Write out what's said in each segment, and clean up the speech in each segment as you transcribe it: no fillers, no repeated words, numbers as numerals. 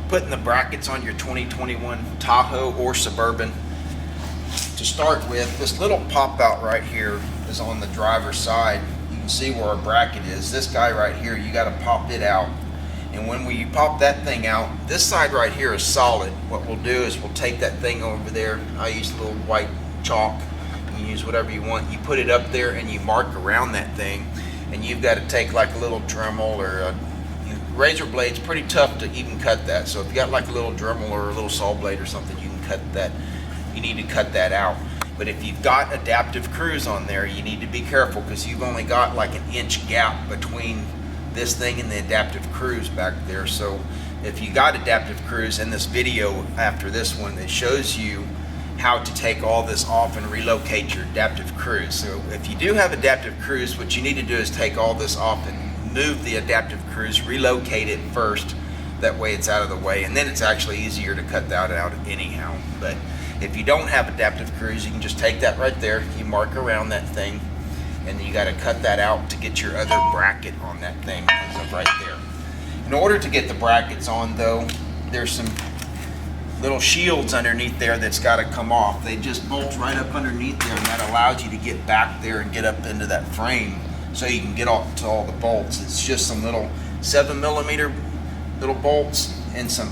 putting the brackets on your 2021 Tahoe or Suburban, to start with, this little pop out right here is on the driver's side. You can see where our bracket is. This guy right here, you got to pop it out. And when we pop that thing out, this side right here is solid. What we'll do is we'll take that thing over there. I use a little white chalk. You can use whatever you want. You put it up there and you mark around that thing. And you've got to take like a little Dremel or a razor blade's pretty tough to even cut that. So if you got like a little Dremel or a little saw blade or something, you can cut that. You need to cut that out. But if you've got adaptive cruise on there, you need to be careful because you've only got like an inch gap between this thing and the adaptive cruise back there. So if you got adaptive cruise, in this video after this one, it shows you how to take all this off and relocate your adaptive cruise. So if you do have adaptive cruise, what you need to do is take all this off and move the adaptive cruise, relocate it first. That way it's out of the way, and then it's actually easier to cut that out anyhow. But if you don't have adaptive cruise, you can just take that right there, you mark around that thing, and you got to cut that out to get your other bracket on that thing as of right there. In order to get the brackets on though, there's some little shields underneath there that's got to come off. They just bolt right up underneath there, and that allows you to get back there and get up into that frame so you can get off to all the bolts. It's just some little 7mm little bolts and some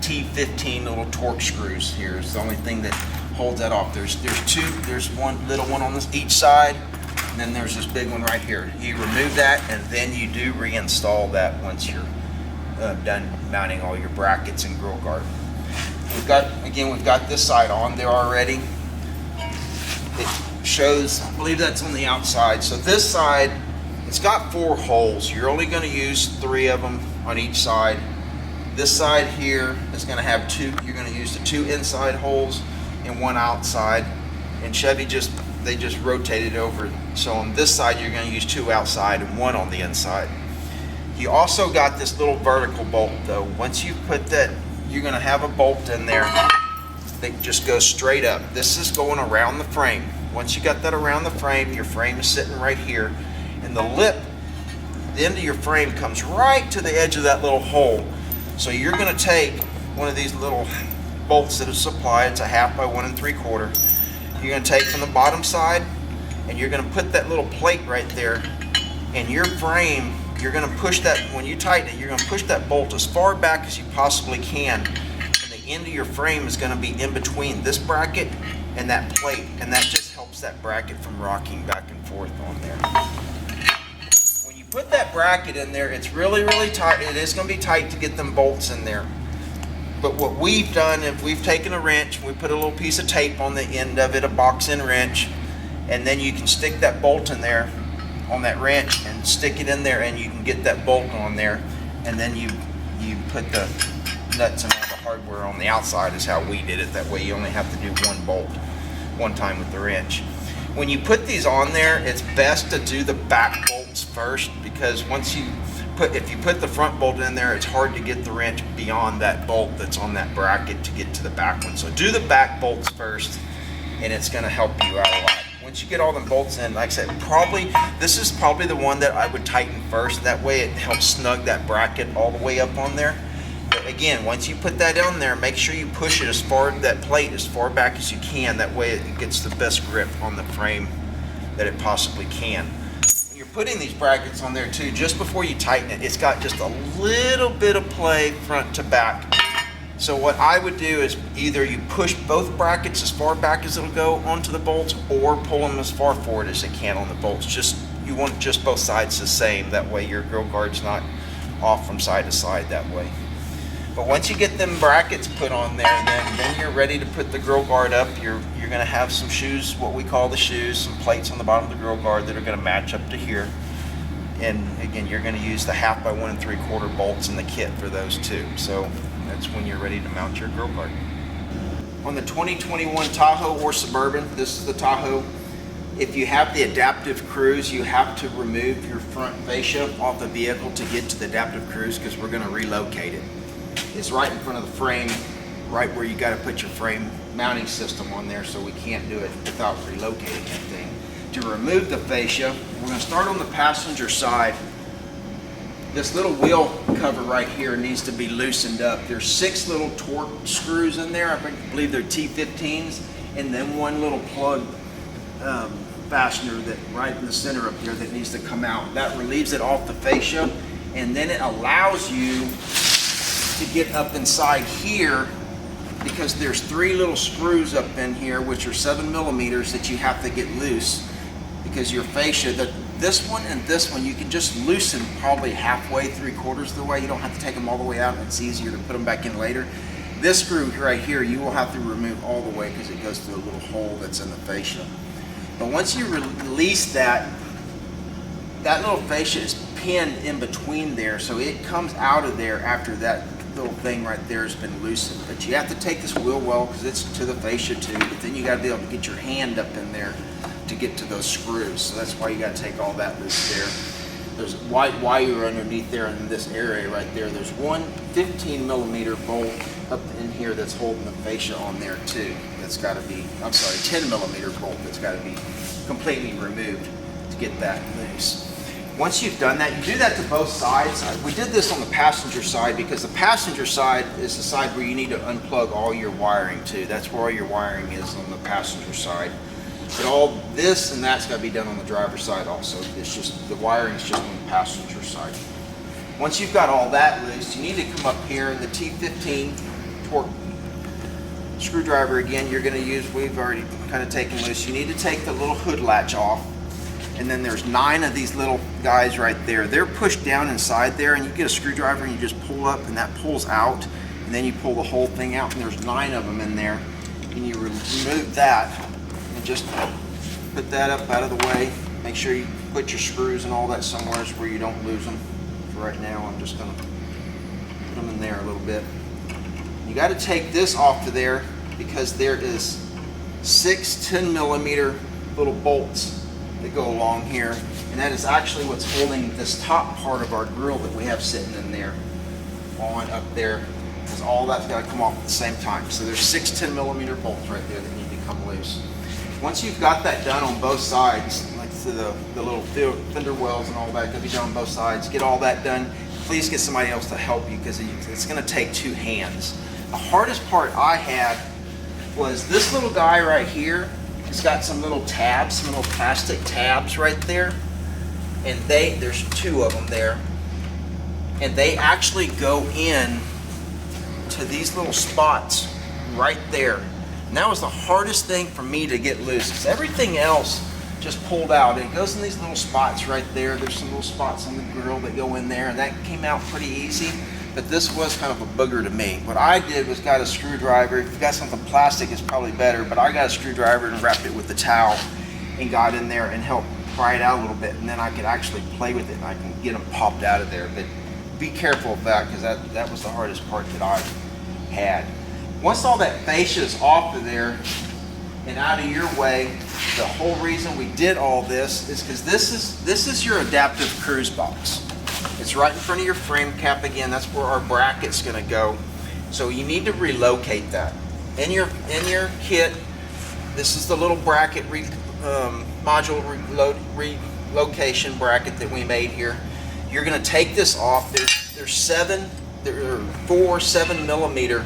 T15 little torque screws here. It's the only thing that holds that off. There's two. There's one little one on each side, and then there's this big one right here. You remove that, and then you do reinstall that once you're done mounting all your brackets and grill guard. We've got this side on there already. It shows, I believe that's on the outside. So this side, it's got 4 holes. You're only going to use 3 of them on each side. This side here is going to have 2. You're going to use the 2 inside holes and 1 outside. And Chevy they just rotated over. So on this side you're going to use 2 outside and 1 on the inside. You also got this little vertical bolt though. Once you put that, you're going to have a bolt in there that just goes straight up. This is going around the frame. Once you got that around the frame, your frame is sitting right here, and the lip, the end of your frame comes right to the edge of that little hole. So you're going to take one of these little bolts that is supplied. It's a 1/2 by 1 3/4. You're going to take from the bottom side, and you're going to put that little plate right there, and your frame, you're going to push that, when you tighten it, you're going to push that bolt as far back as you possibly can. And the end of your frame is going to be in between this bracket and that plate, and that just helps that bracket from rocking back and forth on there. When you put that bracket in there, it's really, really tight. It is going to be tight to get them bolts in there. But what we've done, if we've taken a wrench, we put a little piece of tape on the end of it, a box-end wrench, and then you can stick that bolt in there on that wrench and stick it in there, and you can get that bolt on there, and then you put the nuts and all the hardware on the outside is how we did it. That way you only have to do 1 bolt one time with the wrench. When you put these on there, it's best to do the back bolts first, because if you put the front bolt in there, it's hard to get the wrench beyond that bolt that's on that bracket to get to the back one. So do the back bolts first, and it's going to help you out a lot. Once you get all them bolts in, like I said, this is probably the one that I would tighten first. That way it helps snug that bracket all the way up on there. But again, once you put that on there, make sure you push it that plate as far back as you can. That way it gets the best grip on the frame that it possibly can. When you're putting these brackets on there too, just before you tighten it, it's got just a little bit of play front to back. So what I would do is either you push both brackets as far back as it'll go onto the bolts, or pull them as far forward as they can on the bolts. You want just both sides the same. That way your grill guard's not off from side to side that way. But once you get them brackets put on there, then you're ready to put the grill guard up. You're going to have some shoes, what we call the shoes, some plates on the bottom of the grill guard that are going to match up to here. And again, you're going to use the 1/2 by 1 3/4 bolts in the kit for those too. So that's when you're ready to mount your grill guard. On the 2021 Tahoe or Suburban, this is the Tahoe. If you have the adaptive cruise, you have to remove your front fascia off the vehicle to get to the adaptive cruise, because we're going to relocate it. It's right in front of the frame, right where you got to put your frame mounting system on there, so we can't do it without relocating that thing. To remove the fascia, we're going to start on the passenger side, This little wheel cover right here needs to be loosened up. There's 6 little torque screws in there. I believe they're T15s, and then one little plug fastener that right in the center up there that needs to come out. That relieves it off the fascia, and then it allows you to get up inside here, because there's 3 little screws up in here which are 7 millimeters that you have to get loose, because your fascia, this one and this one, you can just loosen probably halfway, 3/4 of the way. You don't have to take them all the way out, and it's easier to put them back in later. This screw right here, you will have to remove all the way because it goes through a little hole that's in the fascia. But once you release that little fascia is pinned in between there, so it comes out of there after that little thing right there has been loosened. But you have to take this wheel well because it's to the fascia too, but then you got to be able to get your hand up in there to get to those screws. So that's why you got to take all that loose there. There's white wire underneath there in this area right there. There's one 15 millimeter bolt up in here that's holding the fascia on there too. That's got to be, I'm sorry, 10 millimeter bolt that's got to be completely removed to get that loose. Once you've done that, you do that to both sides. We did this on the passenger side because the passenger side is the side where you need to unplug all your wiring to. That's where all your wiring is on the passenger side. But all this and that's got to be done on the driver's side also. It's just, the wiring is just on the passenger side. Once you've got all that loose, you need to come up here, the T15 torque screwdriver again, you're going to use, we've already kind of taken loose. You need to take the little hood latch off. And then there's 9 of these little guys right there. They're pushed down inside there, and you get a screwdriver and you just pull up, and that pulls out, and then you pull the whole thing out, and there's 9 of them in there. And you remove that and just put that up out of the way. Make sure you put your screws and all that somewhere where you don't lose them. For right now, I'm just gonna put them in there a little bit. You got to take this off to there because there is 6 10 millimeter little bolts that go along here, and that is actually what's holding this top part of our grill that we have sitting in there on up there, because all that's got to come off at the same time. So there's 6 10 millimeter bolts right there that need to come loose. Once you've got that done on both sides, like to the little fender wells and all that, got to be done on both sides. Get all that done. Please get somebody else to help you because it's going to take 2 hands. The hardest part I had was this little guy right here. It's got some little tabs, some little plastic tabs right there, and there's 2 of them there, and they actually go in to these little spots right there. And that was the hardest thing for me to get loose, because everything else just pulled out. It goes in these little spots right there. There's some little spots on the grill that go in there, and that came out pretty easy. But this was kind of a booger to me. What I did was got a screwdriver. If you got something plastic, it's probably better, but I got a screwdriver and wrapped it with the towel and got in there and helped pry it out a little bit, and then I could actually play with it and I can get them popped out of there. But be careful of that, because that was the hardest part that I had. Once all that fascia is off of there and out of your way, the whole reason we did all this is because this is your adaptive cruise box. It's right in front of your frame cap again. That's where our bracket's going to go. So you need to relocate that. In your kit, this is the little bracket module relocation bracket that we made here. You're going to take this off. There are 4 7 millimeter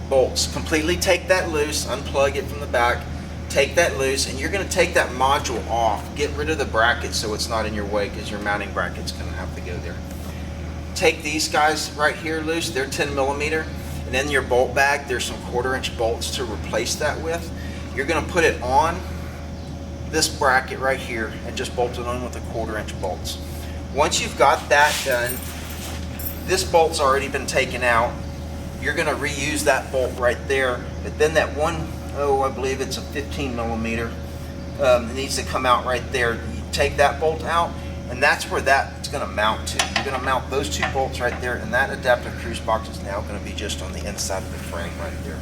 bolts. Completely take that loose, unplug it from the back, take that loose, and you're going to take that module off. Get rid of the bracket so it's not in your way, because your mounting bracket's going to have to go there. Take these guys right here loose. They're 10 millimeter, and in your bolt bag there's some 1/4 inch bolts to replace that with. You're going to put it on this bracket right here and just bolt it on with the 1/4 inch bolts. Once you've got that done, this bolt's already been taken out. You're going to reuse that bolt right there, but then that one, I believe it's a 15 millimeter, it needs to come out right there. You take that bolt out, and that's where that's going to mount to. You're going to mount those 2 bolts right there, and that adaptive cruise box is now going to be just on the inside of the frame right there.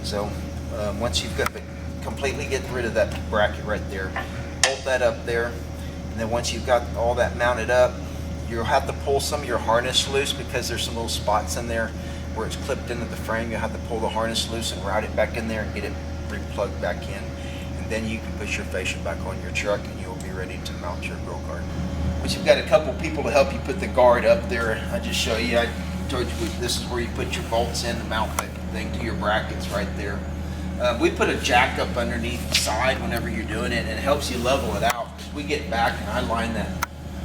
So once you've got completely get rid of that bracket right there, bolt that up there, and then once you've got all that mounted up, you'll have to pull some of your harness loose, because there's some little spots in there where it's clipped into the frame. You'll have to pull the harness loose and route it back in there and get it re-plugged back in. And then you can put your fascia back on your truck, and you'll be you're ready to mount your grill guard. But you've got a couple people to help you put the guard up there. I just show you. I told you this is where you put your bolts in to mount that thing to your brackets right there. We put a jack up underneath the side whenever you're doing it, and it helps you level it out. We get back and I line that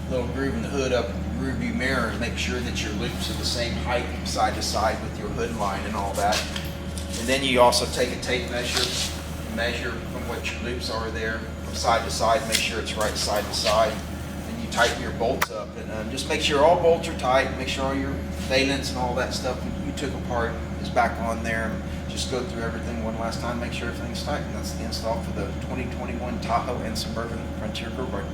little groove in the hood up with the rear view mirror and make sure that your loops are the same height side to side with your hood line and all that. And then you also take a tape measure from what your loops are there from side to side, make sure it's right side to side. And you tighten your bolts up and just make sure all bolts are tight, make sure all your valence and all that stuff you took apart is back on there. Just go through everything one last time, make sure everything's tight, and that's the install for the 2021 Tahoe and Suburban Frontier Grill Guard.